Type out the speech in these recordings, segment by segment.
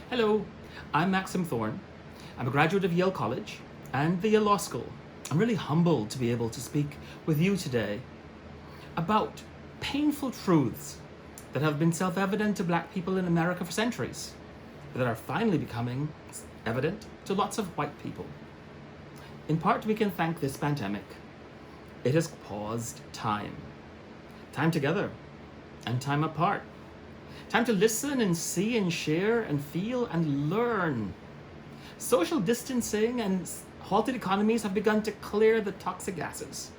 Hello, I'm Maxim Thorne. I'm a graduate of Yale College and the Yale Law School. I'm really humbled to be able to speak with you today about painful truths that have been self-evident to Black people in America for centuries, but that are finally becoming evident to lots of white people. In part, we can thank this pandemic. It has paused time together and time apart. Time to listen and see and share and feel and learn. Social distancing and halted economies have begun to clear the toxic gases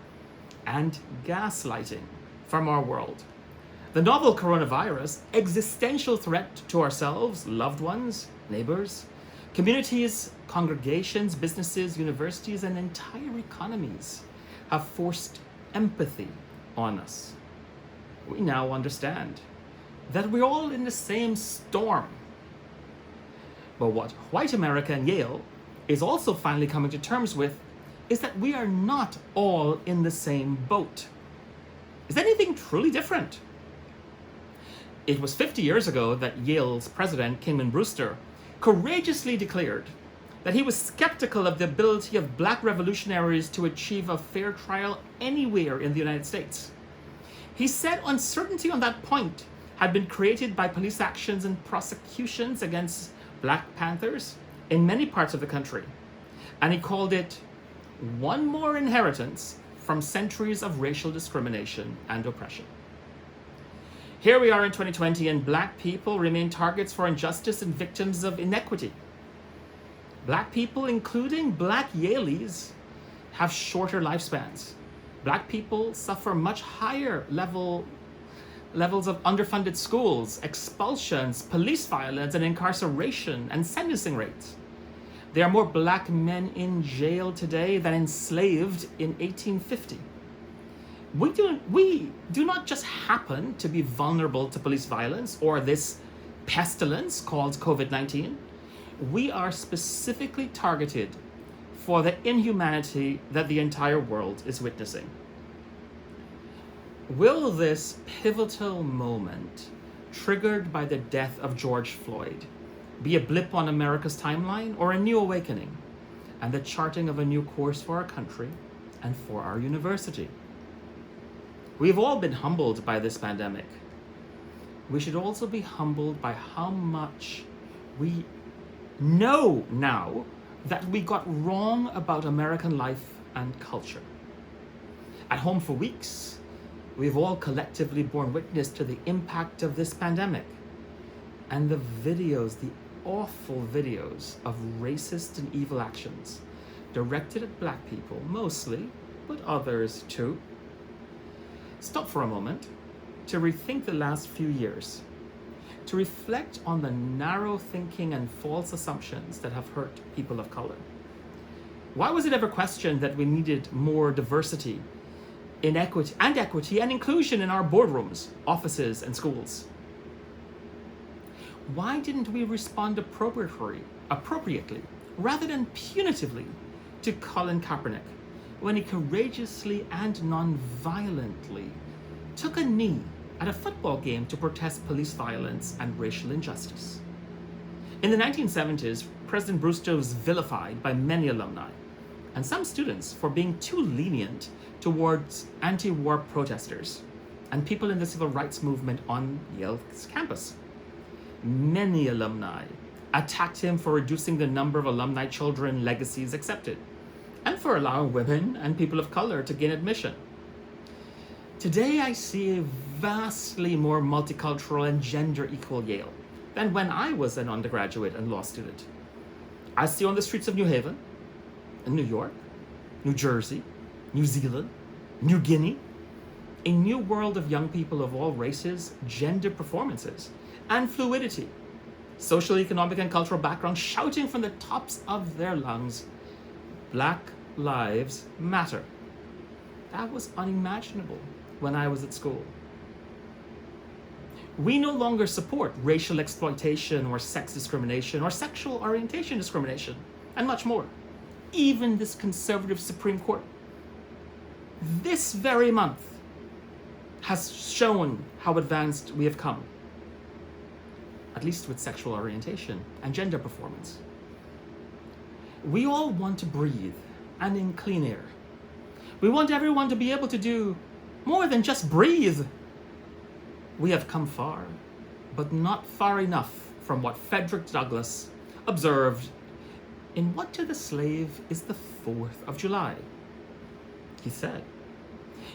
and gaslighting from our world. The novel coronavirus, existential threat to ourselves, loved ones, neighbors, communities, congregations, businesses, universities, and entire economies have forced empathy on us. We now understand that we're all in the same storm. But what white America and Yale is also finally coming to terms with is that we are not all in the same boat. Is anything truly different? It was 50 years ago that Yale's president, Kingman Brewster, courageously declared that he was skeptical of the ability of Black revolutionaries to achieve a fair trial anywhere in the United States. He said uncertainty on that point had been created by police actions and prosecutions against Black Panthers in many parts of the country. And he called it one more inheritance from centuries of racial discrimination and oppression. Here we are in 2020, and Black people remain targets for injustice and victims of inequity. Black people, including Black Yaleys, have shorter lifespans. Black people suffer much higher levels of underfunded schools, expulsions, police violence, and incarceration and sentencing rates. There are more Black men in jail today than enslaved in 1850. We do not just happen to be vulnerable to police violence or this pestilence called COVID-19. We are specifically targeted for the inhumanity that the entire world is witnessing. Will this pivotal moment, triggered by the death of George Floyd, be a blip on America's timeline or a new awakening and the charting of a new course for our country and for our university? We've all been humbled by this pandemic. We should also be humbled by how much we know now that we got wrong about American life and culture. At home for weeks, we've all collectively borne witness to the impact of this pandemic and the videos, the awful videos of racist and evil actions directed at Black people mostly, but others too. Stop for a moment to rethink the last few years, to reflect on the narrow thinking and false assumptions that have hurt people of color. Why was it ever questioned that we needed more diversity, equity and inclusion in our boardrooms, offices, and schools? Why didn't we respond appropriately, rather than punitively, to Colin Kaepernick when he courageously and non-violently took a knee at a football game to protest police violence and racial injustice? In the 1970s, President Brewster was vilified by many alumni and some students for being too lenient towards anti-war protesters and people in the civil rights movement on Yale's campus. Many alumni attacked him for reducing the number of alumni children legacies accepted and for allowing women and people of color to gain admission. Today, I see a vastly more multicultural and gender-equal Yale than when I was an undergraduate and law student. I see on the streets of New Haven, in New York, New Jersey, New Zealand, New Guinea, a new world of young people of all races, gender performances, and fluidity, social, economic, and cultural backgrounds shouting from the tops of their lungs, Black Lives Matter. That was unimaginable when I was at school. We no longer support racial exploitation or sex discrimination or sexual orientation discrimination, and much more. Even this conservative Supreme Court, this very month, has shown how advanced we have come. at least with sexual orientation and gender performance. We all want to breathe and in clean air. We want everyone to be able to do more than just breathe. We have come far, but not far enough from what Frederick Douglass observed in What to the Slave is the 4th of July. He said,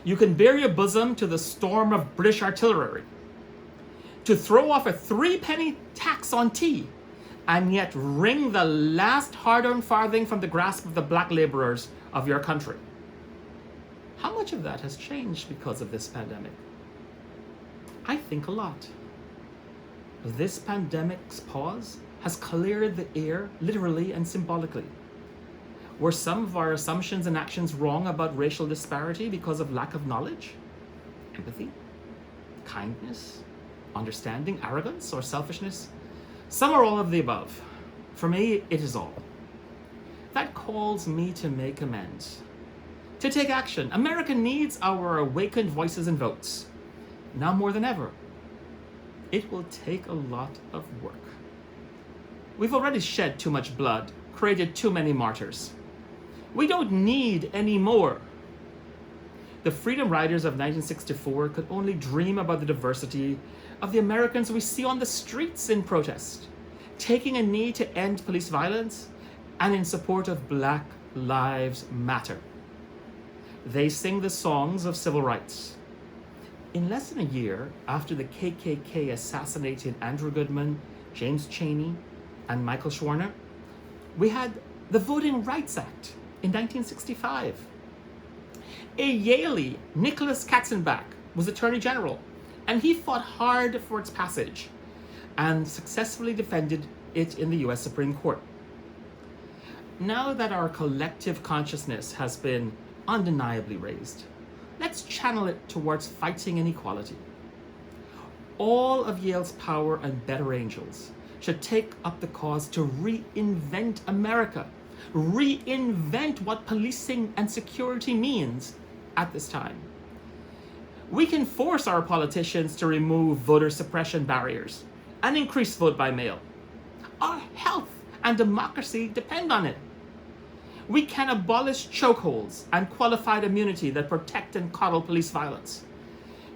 "You can bare your bosom to the storm of British artillery, to throw off a 3-penny tax on tea, and yet wring the last hard-earned farthing from the grasp of the black laborers of your country." How much of that has changed because of this pandemic? I think a lot. This pandemic's pause has cleared the air, literally and symbolically. Were some of our assumptions and actions wrong about racial disparity because of lack of knowledge, empathy, kindness, understanding, arrogance, or selfishness? Some or all of the above. For me, it is all. That calls me to make amends, to take action. America needs our awakened voices and votes, now more than ever. It will take a lot of work. We've already shed too much blood, created too many martyrs. We don't need any more. The Freedom Riders of 1964 could only dream about the diversity of the Americans we see on the streets in protest, taking a knee to end police violence and in support of Black Lives Matter. They sing the songs of civil rights. In less than a year after the KKK assassinated Andrew Goodman, James Chaney, and Michael Schwerner, we had the Voting Rights Act in 1965. A Yalie, Nicholas Katzenbach, was Attorney General, and he fought hard for its passage and successfully defended it in the US Supreme Court. Now that our collective consciousness has been undeniably raised, let's channel it towards fighting inequality. All of Yale's power and better angels should take up the cause to reinvent America, reinvent what policing and security means at this time. We can force our politicians to remove voter suppression barriers and increase vote by mail. Our health and democracy depend on it. We can abolish chokeholds and qualified immunity that protect and coddle police violence.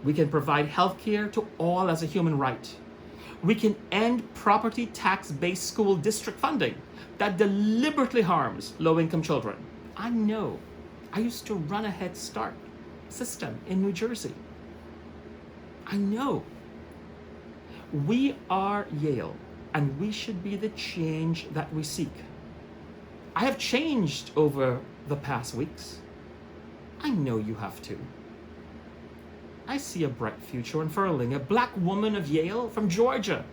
We can provide health care to all as a human right. We can end property tax-based school district funding that deliberately harms low-income children. I know. I used to run a Head Start system in New Jersey. I know. We are Yale, and we should be the change that we seek. I have changed over the past weeks. I know you have too. I see a bright future unfurling. A Black woman of Yale from Georgia.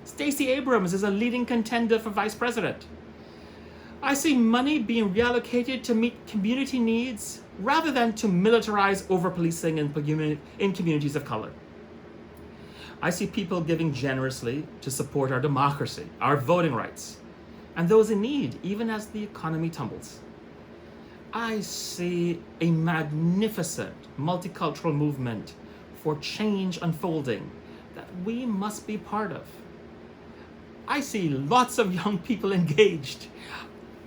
Stacey Abrams is a leading contender for vice president. I see money being reallocated to meet community needs rather than to militarize over-policing in communities of color. I see people giving generously to support our democracy, our voting rights, and those in need, even as the economy tumbles. I see a magnificent multicultural movement for change unfolding that we must be part of. I see lots of young people engaged.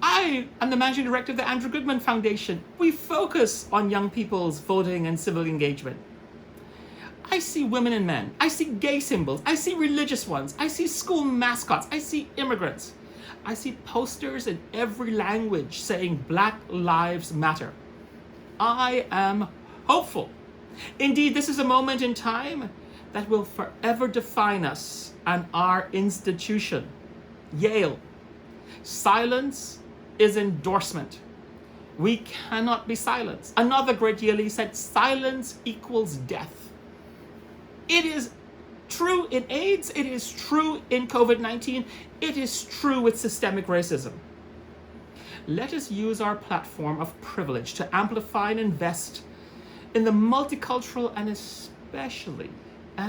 I am the managing director of the Andrew Goodman Foundation. We focus on young people's voting and civil engagement. I see women and men. I see gay symbols. I see religious ones. I see school mascots. I see immigrants. I see posters in every language saying Black Lives Matter. I am hopeful. Indeed, this is a moment in time that will forever define us and our institution, Yale. Silence is endorsement. We cannot be silenced. Another great Yalie said, silence equals death. It is true in AIDS, it is true in COVID-19, it is true with systemic racism. Let us use our platform of privilege to amplify and invest in the multicultural and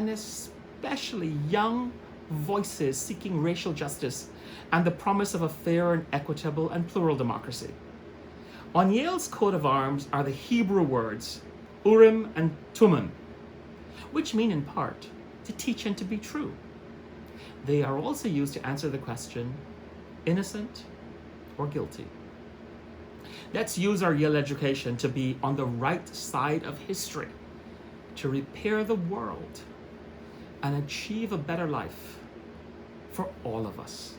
especially young voices seeking racial justice and the promise of a fair and equitable and plural democracy. On Yale's coat of arms are the Hebrew words Urim and Thummim, which mean in part to teach and to be true. they are also used to answer the question, innocent or guilty. Let's use our Yale education to be on the right side of history, to repair the world and achieve a better life for all of us.